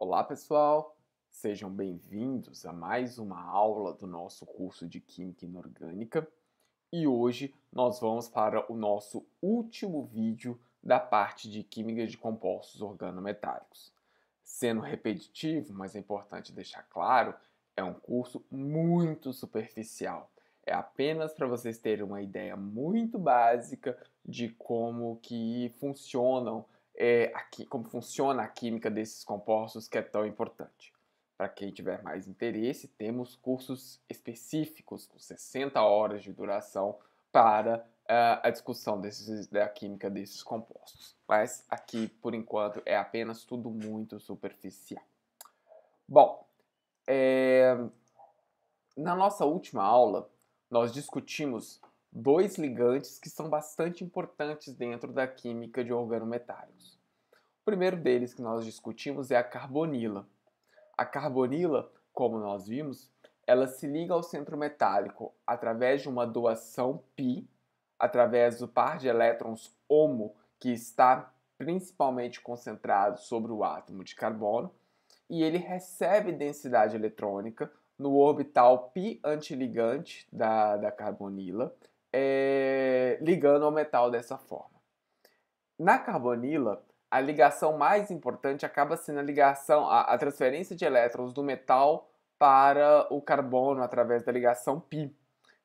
Olá, pessoal! Sejam bem-vindos a mais uma aula do nosso curso de Química Inorgânica. E hoje nós vamos para o nosso último vídeo da parte de Química de Compostos Organometálicos. Sendo repetitivo, mas é importante deixar claro, é um curso muito superficial. É apenas para vocês terem uma ideia muito básica de como que funcionam como funciona a química desses compostos, que é tão importante. Para quem tiver mais interesse, temos cursos específicos com 60 horas de duração para a discussão da química desses compostos. Mas aqui, por enquanto, é apenas tudo muito superficial. Bom, na nossa última aula, nós discutimos dois ligantes que são bastante importantes dentro da química de organometálicos. O primeiro deles que nós discutimos é a carbonila. A carbonila, como nós vimos, ela se liga ao centro metálico através de uma doação π, através do par de elétrons HOMO, que está principalmente concentrado sobre o átomo de carbono, e ele recebe densidade eletrônica no orbital π antiligante da carbonila, ligando ao metal dessa forma. Na carbonila, a ligação mais importante acaba sendo a transferência de elétrons do metal para o carbono através da ligação π.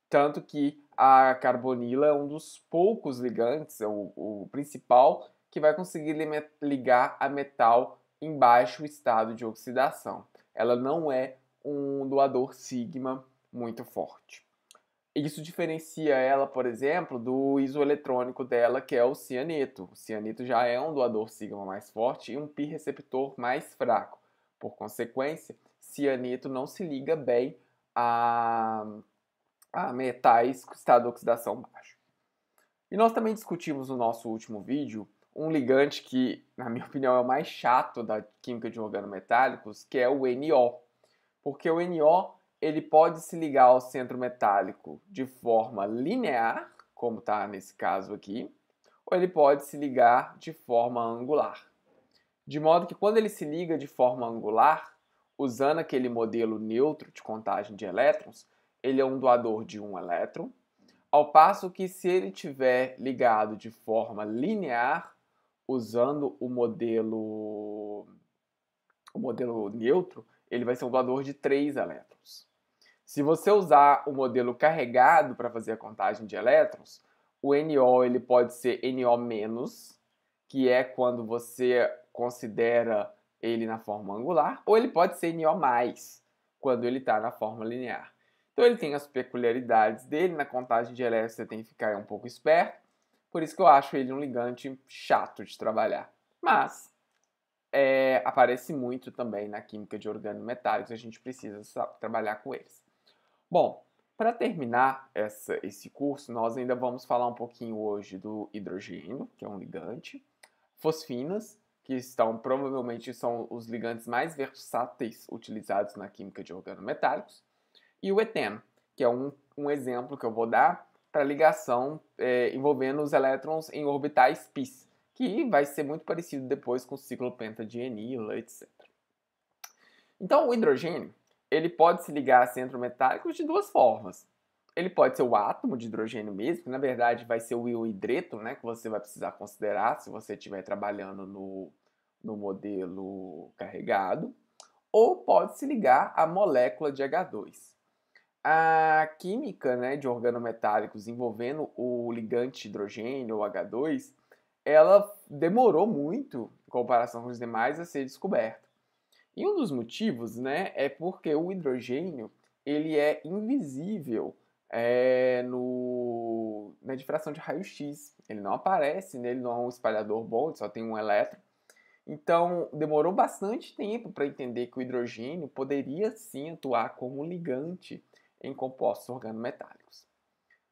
Tanto que a carbonila é um dos poucos ligantes, o principal, que vai conseguir ligar a metal em baixo estado de oxidação. Ela não é um doador sigma muito forte. Isso diferencia ela, por exemplo, do isoeletrônico dela, que é o cianeto. O cianeto já é um doador sigma mais forte e um π receptor mais fraco. Por consequência, cianeto não se liga bem a metais com estado de oxidação baixo. E nós também discutimos no nosso último vídeo um ligante que, na minha opinião, é o mais chato da química de organometálicos, que é o NO. Porque o NO ele pode se ligar ao centro metálico de forma linear, como está nesse caso aqui, ou ele pode se ligar de forma angular. De modo que quando ele se liga de forma angular, usando aquele modelo neutro de contagem de elétrons, ele é um doador de um elétron, ao passo que se ele tiver ligado de forma linear, usando o modelo neutro, ele vai ser um doador de 3 elétrons. Se você usar o modelo carregado para fazer a contagem de elétrons, o NO ele pode ser NO-, que é quando você considera ele na forma angular, ou ele pode ser NO+, quando ele está na forma linear. Então ele tem as peculiaridades dele, na contagem de elétrons você tem que ficar um pouco esperto, por isso que eu acho ele um ligante chato de trabalhar. Mas aparece muito também na química de organometálicos, a gente precisa trabalhar com eles. Bom, para terminar esse curso, nós ainda vamos falar um pouquinho hoje do hidrogênio, que é um ligante, fosfinas, que provavelmente são os ligantes mais versáteis utilizados na química de organometálicos, e o eteno, que é um exemplo que eu vou dar para ligação envolvendo os elétrons em orbitais πs, que vai ser muito parecido depois com o ciclo pentadienila, etc. Então, o hidrogênio ele pode se ligar a centros metálicos de duas formas. Ele pode ser o átomo de hidrogênio mesmo, que na verdade vai ser o íon hidreto, né, que você vai precisar considerar se você estiver trabalhando no modelo carregado, ou pode se ligar à molécula de H2. A química, né, de organometálicos envolvendo o ligante hidrogênio, ou H2, ela demorou muito, em comparação com os demais, a ser descoberta. E um dos motivos, né, é porque o hidrogênio ele é invisível na difração de raio-x. Ele não aparece, né, ele não é um espalhador bom, ele só tem um elétron. Então, demorou bastante tempo para entender que o hidrogênio poderia sim atuar como ligante em compostos organometálicos.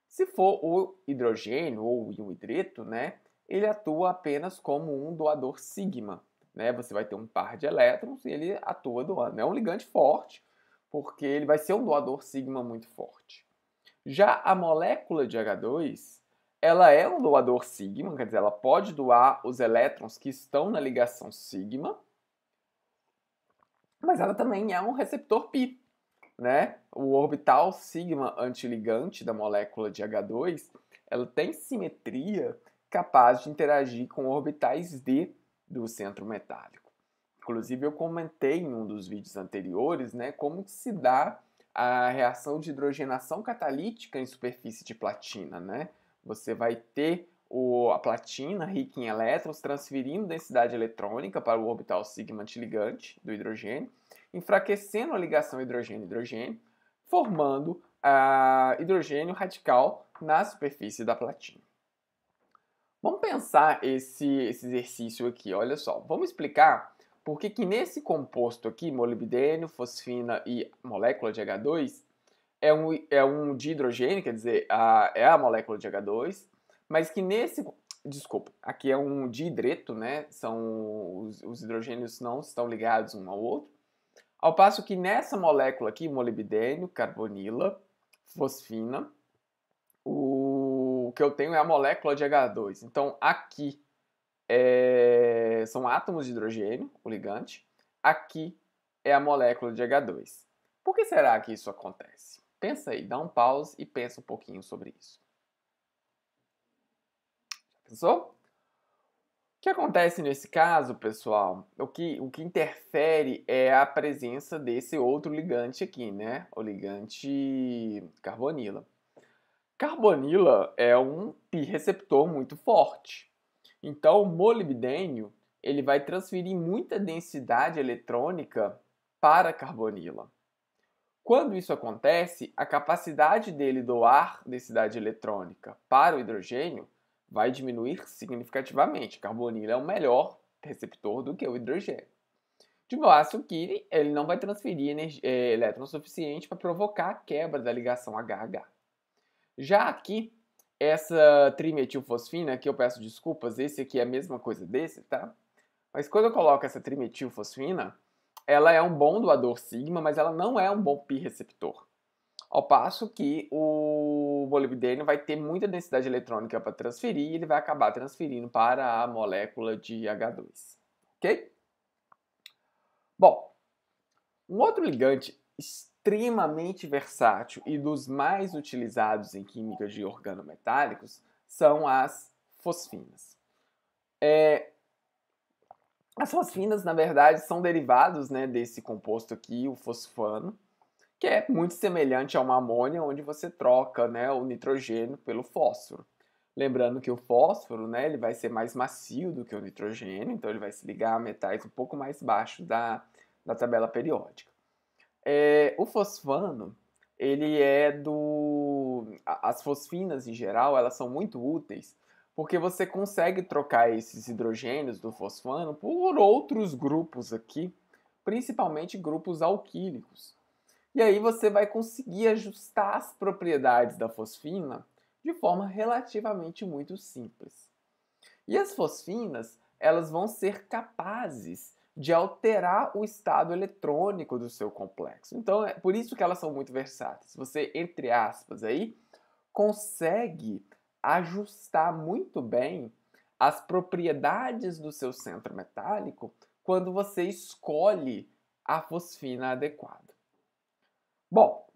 Se for o hidrogênio ou o íon hidreto, né, ele atua apenas como um doador sigma. Né? Você vai ter um par de elétrons e ele atua doando. É um ligante forte, porque ele vai ser um doador sigma muito forte. Já a molécula de H2, ela é um doador sigma, quer dizer, ela pode doar os elétrons que estão na ligação sigma, mas ela também é um receptor pi, né? O orbital sigma antiligante da molécula de H2, ela tem simetria capaz de interagir com orbitais d do centro metálico. Inclusive, eu comentei em um dos vídeos anteriores, né, como se dá a reação de hidrogenação catalítica em superfície de platina, né? Você vai ter a platina rica em elétrons transferindo densidade eletrônica para o orbital sigma antiligante do hidrogênio, enfraquecendo a ligação hidrogênio-hidrogênio, formando hidrogênio radical na superfície da platina. Vamos pensar esse exercício aqui, olha só. Vamos explicar por que nesse composto aqui, molibdênio, fosfina e molécula de H2, é um dihidrogênio, quer dizer, é a molécula de H2, mas que nesse... Desculpa, aqui é um dihidreto, né? Os hidrogênios não estão ligados um ao outro. Ao passo que nessa molécula aqui, molibdênio, carbonila, fosfina, o que eu tenho é a molécula de H2. Então, aqui são átomos de hidrogênio, o ligante. Aqui é a molécula de H2. Por que será que isso acontece? Pensa aí, dá um pause e pensa um pouquinho sobre isso. Já pensou? O que acontece nesse caso, pessoal? O que interfere é a presença desse outro ligante aqui, né? O ligante carbonila. Carbonila é um pi receptor muito forte. Então, o molibdênio ele vai transferir muita densidade eletrônica para a carbonila. Quando isso acontece, a capacidade dele doar densidade eletrônica para o hidrogênio vai diminuir significativamente. Carbonila é um melhor receptor do que o hidrogênio. De modo que ele não vai transferir elétrons suficiente para provocar a quebra da ligação HH. Já aqui, essa trimetilfosfina, que eu peço desculpas, esse aqui é a mesma coisa desse, tá? Mas quando eu coloco essa trimetilfosfina, ela é um bom doador sigma, mas ela não é um bom pi receptor. Ao passo que o molibdênio vai ter muita densidade eletrônica para transferir e ele vai acabar transferindo para a molécula de H2. Ok? Bom, um outro ligante extremamente versátil e dos mais utilizados em química de organometálicos são as fosfinas. As fosfinas, na verdade, são derivados, né, desse composto aqui, o fosfano, que é muito semelhante a uma amônia, onde você troca, né, o nitrogênio pelo fósforo. Lembrando que o fósforo, né, ele vai ser mais macio do que o nitrogênio, então ele vai se ligar a metais um pouco mais baixos da tabela periódica. O fosfano, ele é as fosfinas, em geral, elas são muito úteis, porque você consegue trocar esses hidrogênios do fosfano por outros grupos aqui, principalmente grupos alquílicos. E aí você vai conseguir ajustar as propriedades da fosfina de forma relativamente muito simples. E as fosfinas, elas vão ser capazes de alterar o estado eletrônico do seu complexo. Então, é por isso que elas são muito versáteis. Você, entre aspas, aí, consegue ajustar muito bem as propriedades do seu centro metálico quando você escolhe a fosfina adequada. Bom,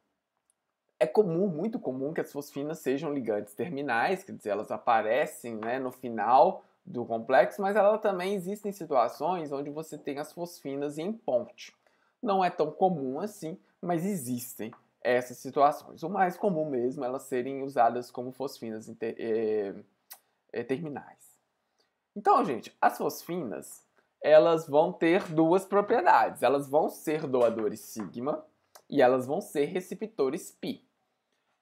é muito comum que as fosfinas sejam ligantes terminais, quer dizer, elas aparecem, né, no final do complexo, mas ela também existem situações onde você tem as fosfinas em ponte. Não é tão comum assim, mas existem essas situações. O mais comum mesmo é elas serem usadas como fosfinas terminais. Então, gente, as fosfinas, elas vão ter duas propriedades. Elas vão ser doadores sigma e elas vão ser receptores pi.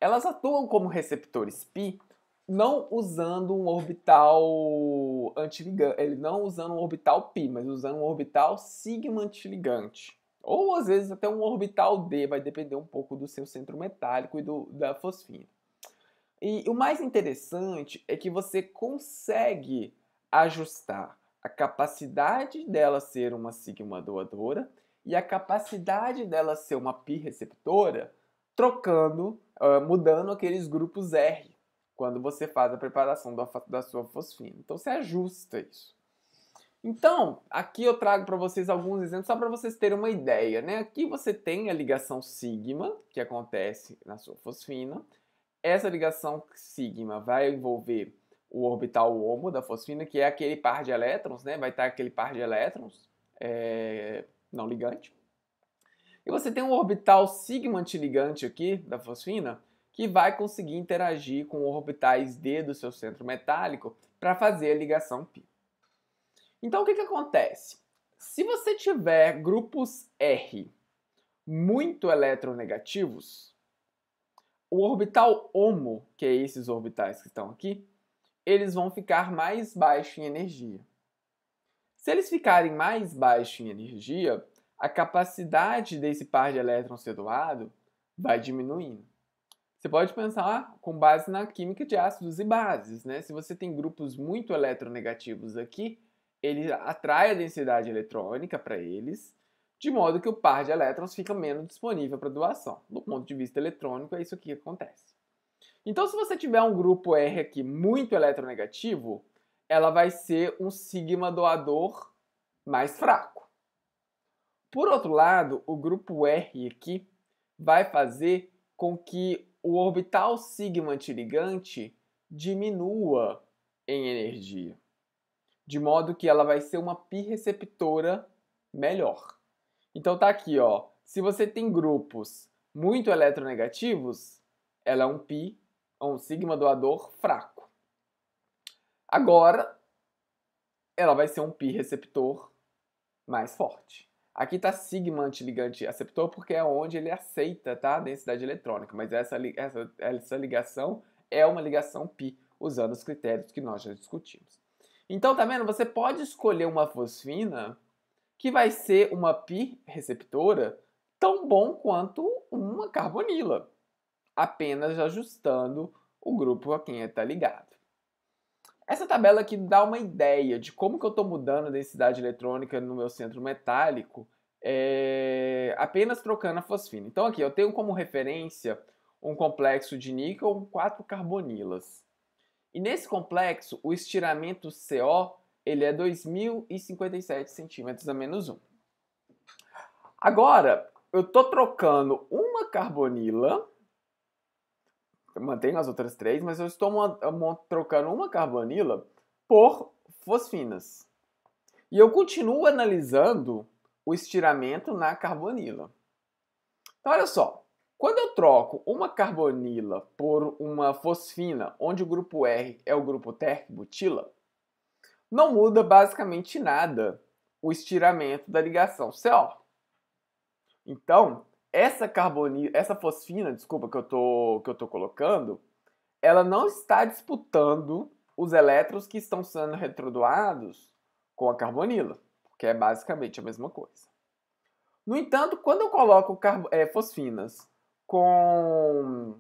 Elas atuam como receptores pi não usando um orbital antiligante, não usando um orbital pi, mas usando um orbital sigma antiligante. Ou às vezes até um orbital d, vai depender um pouco do seu centro metálico e da fosfina. E o mais interessante é que você consegue ajustar a capacidade dela ser uma sigma doadora e a capacidade dela ser uma pi receptora, trocando, mudando aqueles grupos R, quando você faz a preparação da sua fosfina. Então você ajusta isso. Então, aqui eu trago para vocês alguns exemplos só para vocês terem uma ideia, né? Aqui você tem a ligação sigma, que acontece na sua fosfina. Essa ligação sigma vai envolver o orbital HOMO da fosfina, que é aquele par de elétrons, né? Vai estar aquele par de elétrons não ligante. E você tem um orbital sigma antiligante aqui da fosfina, que vai conseguir interagir com orbitais D do seu centro metálico para fazer a ligação π. Então, o que acontece? Se você tiver grupos R muito eletronegativos, o orbital HOMO, que é esses orbitais que estão aqui, eles vão ficar mais baixos em energia. Se eles ficarem mais baixos em energia, a capacidade desse par de elétrons ser doado vai diminuindo. Você pode pensar com base na química de ácidos e bases, né? Se você tem grupos muito eletronegativos aqui, ele atrai a densidade eletrônica para eles, de modo que o par de elétrons fica menos disponível para doação. Do ponto de vista eletrônico, é isso que acontece. Então, se você tiver um grupo R aqui muito eletronegativo, ela vai ser um sigma doador mais fraco. Por outro lado, o grupo R aqui vai fazer com que o orbital sigma antiligante diminua em energia, de modo que ela vai ser uma π receptora melhor. Então tá aqui, ó. Se você tem grupos muito eletronegativos, ela é um sigma doador fraco. Agora, ela vai ser um π receptor mais forte. Aqui está sigma antiligante aceptor porque é onde ele aceita, tá, a densidade eletrônica, mas essa ligação é uma ligação π, usando os critérios que nós já discutimos. Então, tá vendo? Você pode escolher uma fosfina que vai ser uma π receptora tão bom quanto uma carbonila, apenas ajustando o grupo a quem está ligado. Essa tabela aqui dá uma ideia de como que eu estou mudando a densidade eletrônica no meu centro metálico apenas trocando a fosfina. Então aqui eu tenho como referência um complexo de níquel com 4 carbonilas. E nesse complexo, o estiramento CO ele é 2.057 centímetros a menos 1. Agora, eu estou trocando uma carbonila, eu mantenho as outras 3, mas eu estou trocando uma carbonila por fosfinas. E eu continuo analisando o estiramento na carbonila. Então, olha só. Quando eu troco uma carbonila por uma fosfina, onde o grupo R é o grupo terc-butila, não muda basicamente nada o estiramento da ligação CO. Então, essa fosfina, desculpa, que eu tô colocando, ela não está disputando os elétrons que estão sendo retrodoados com a carbonila, que é basicamente a mesma coisa. No entanto, quando eu coloco fosfinas com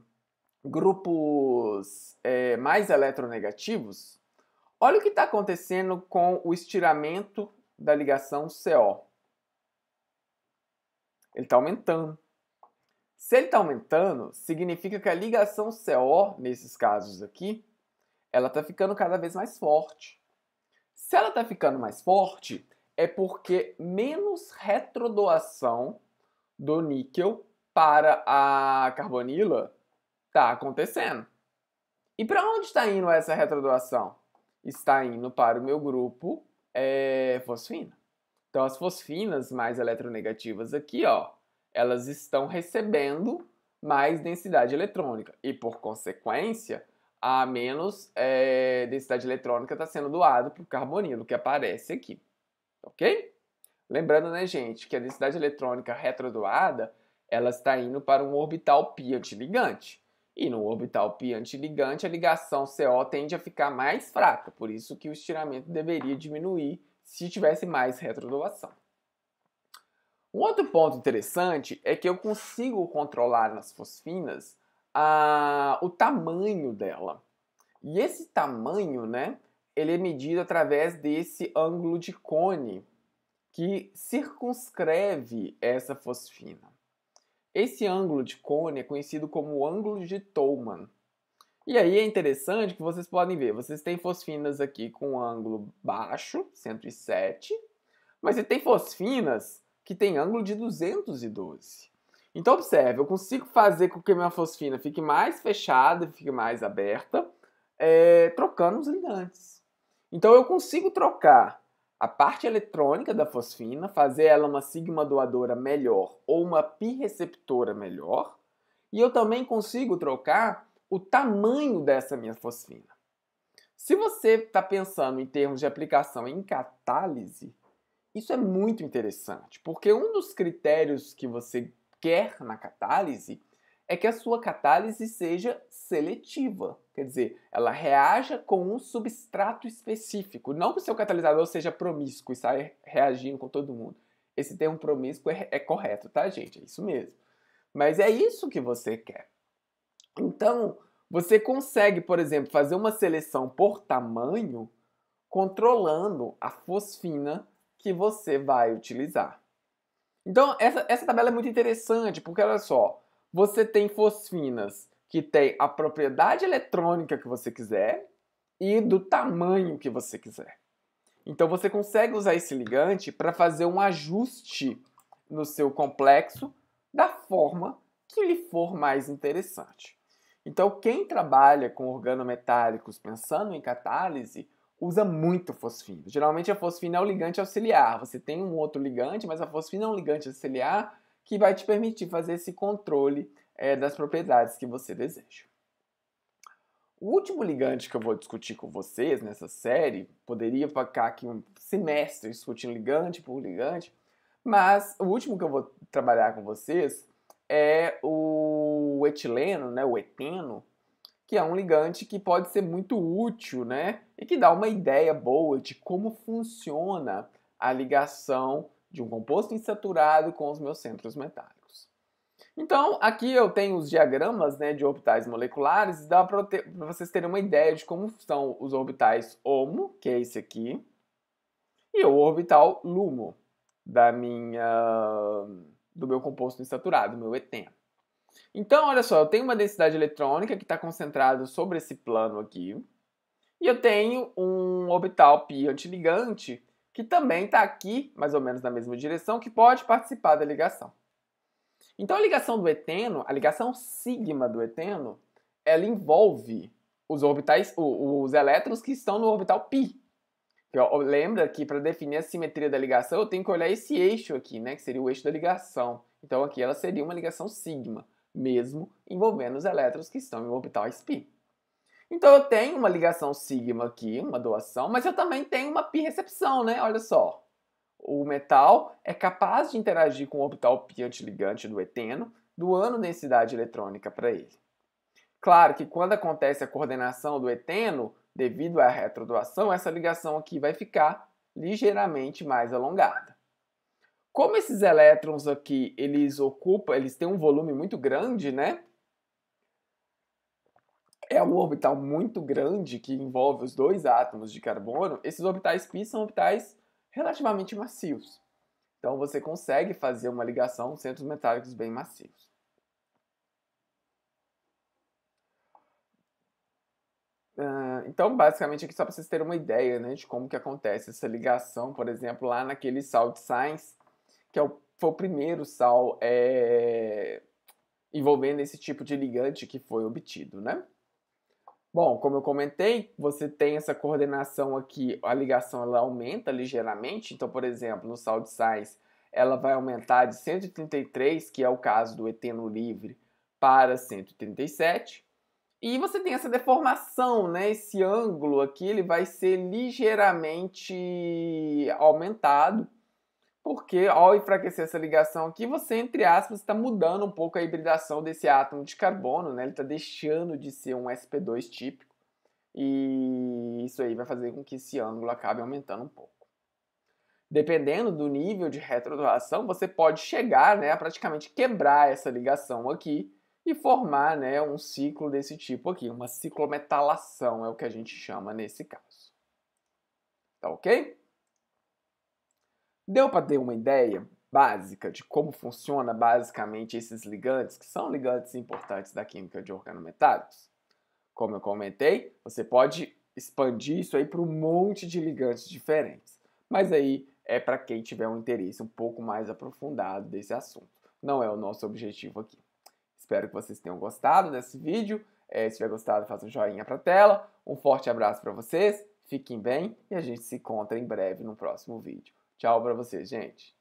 grupos mais eletronegativos, olha o que está acontecendo com o estiramento da ligação CO. Ele está aumentando. Se ele está aumentando, significa que a ligação CO, nesses casos aqui, ela está ficando cada vez mais forte. Se ela está ficando mais forte, é porque menos retrodoação do níquel para a carbonila está acontecendo. E para onde está indo essa retrodoação? Está indo para o meu grupo fosfina. Então, as fosfinas mais eletronegativas aqui, ó, elas estão recebendo mais densidade eletrônica. E, por consequência, a menos densidade eletrônica está sendo doada para o carbonilo, que aparece aqui. Ok? Lembrando, né, gente, que a densidade eletrônica retrodoada, ela está indo para um orbital π antiligante. E no orbital π antiligante, a ligação CO tende a ficar mais fraca. Por isso que o estiramento deveria diminuir se tivesse mais retrodoação. Um outro ponto interessante é que eu consigo controlar nas fosfinas o tamanho dela. E esse tamanho, né, ele é medido através desse ângulo de Cone, que circunscreve essa fosfina. Esse ângulo de Cone é conhecido como ângulo de Thälmann. E aí é interessante que vocês podem ver, vocês têm fosfinas aqui com ângulo baixo, 107, mas você tem fosfinas que tem ângulo de 212. Então observe, eu consigo fazer com que minha fosfina fique mais fechada, fique mais aberta, trocando os ligantes. Então eu consigo trocar a parte eletrônica da fosfina, fazer ela uma sigma doadora melhor ou uma pi receptora melhor, e eu também consigo trocar o tamanho dessa minha fosfina. Se você está pensando em termos de aplicação em catálise, isso é muito interessante, porque um dos critérios que você quer na catálise é que a sua catálise seja seletiva, quer dizer, ela reaja com um substrato específico, não que o seu catalisador seja promíscuo e saia reagindo com todo mundo. Esse termo promíscuo é correto, tá, gente? É isso mesmo. Mas é isso que você quer. Então, você consegue, por exemplo, fazer uma seleção por tamanho, controlando a fosfina que você vai utilizar. Então, essa tabela é muito interessante, porque olha só, você tem fosfinas que tem a propriedade eletrônica que você quiser e do tamanho que você quiser. Então, você consegue usar esse ligante para fazer um ajuste no seu complexo da forma que lhe for mais interessante. Então, quem trabalha com organometálicos pensando em catálise, usa muito fosfina. Geralmente a fosfina é o ligante auxiliar. Você tem um outro ligante, mas a fosfina é um ligante auxiliar que vai te permitir fazer esse controle das propriedades que você deseja. O último ligante que eu vou discutir com vocês nessa série, poderia ficar aqui um semestre discutindo ligante por ligante, mas o último que eu vou trabalhar com vocês é o etileno, né, o eteno, que é um ligante que pode ser muito útil, né? E que dá uma ideia boa de como funciona a ligação de um composto insaturado com os meus centros metálicos. Então, aqui eu tenho os diagramas, né, de orbitais moleculares, e dá para vocês terem uma ideia de como são os orbitais HOMO, que é esse aqui, e o orbital LUMO, do meu composto insaturado, meu eteno. Então, olha só, eu tenho uma densidade eletrônica que está concentrada sobre esse plano aqui. E eu tenho um orbital pi antiligante que também está aqui, mais ou menos na mesma direção, que pode participar da ligação. Então, a ligação do eteno, a ligação sigma do eteno, ela envolve os orbitais, os elétrons que estão no orbital pi. Lembra que para definir a simetria da ligação, eu tenho que olhar esse eixo aqui, né, que seria o eixo da ligação. Então, aqui ela seria uma ligação sigma, mesmo envolvendo os elétrons que estão em orbitais π. Então eu tenho uma ligação sigma aqui, uma doação, mas eu também tenho uma π recepção, né? Olha só. O metal é capaz de interagir com o orbital π antiligante do eteno, doando densidade eletrônica para ele. Claro que quando acontece a coordenação do eteno, devido à retrodoação, essa ligação aqui vai ficar ligeiramente mais alongada. Como esses elétrons aqui, eles têm um volume muito grande, né? É um orbital muito grande que envolve os dois átomos de carbono. Esses orbitais π são orbitais relativamente macios. Então você consegue fazer uma ligação com centros metálicos bem macios. Então, basicamente, aqui só para vocês terem uma ideia, né, de como que acontece essa ligação, por exemplo, lá naquele sal de Sines, que foi o primeiro sal envolvendo esse tipo de ligante que foi obtido, né? Bom, como eu comentei, você tem essa coordenação aqui, a ligação ela aumenta ligeiramente. Então, por exemplo, no sal de sais, ela vai aumentar de 133, que é o caso do eteno livre, para 137. E você tem essa deformação, né? Esse ângulo aqui ele vai ser ligeiramente aumentado, porque ao enfraquecer essa ligação aqui, você, entre aspas, está mudando um pouco a hibridação desse átomo de carbono, né? Ele está deixando de ser um sp2 típico. E isso aí vai fazer com que esse ângulo acabe aumentando um pouco. Dependendo do nível de retrodoação, você pode chegar, né, a praticamente quebrar essa ligação aqui e formar, né, um ciclo desse tipo aqui, uma ciclometalação é o que a gente chama nesse caso. Tá ok? Deu para ter uma ideia básica de como funciona basicamente esses ligantes, que são ligantes importantes da química de organometálicos? Como eu comentei, você pode expandir isso aí para um monte de ligantes diferentes. Mas aí é para quem tiver um interesse um pouco mais aprofundado desse assunto. Não é o nosso objetivo aqui. Espero que vocês tenham gostado desse vídeo. Se tiver gostado, faça um joinha para a tela. Um forte abraço para vocês. Fiquem bem e a gente se encontra em breve no próximo vídeo. Tchau para vocês, gente.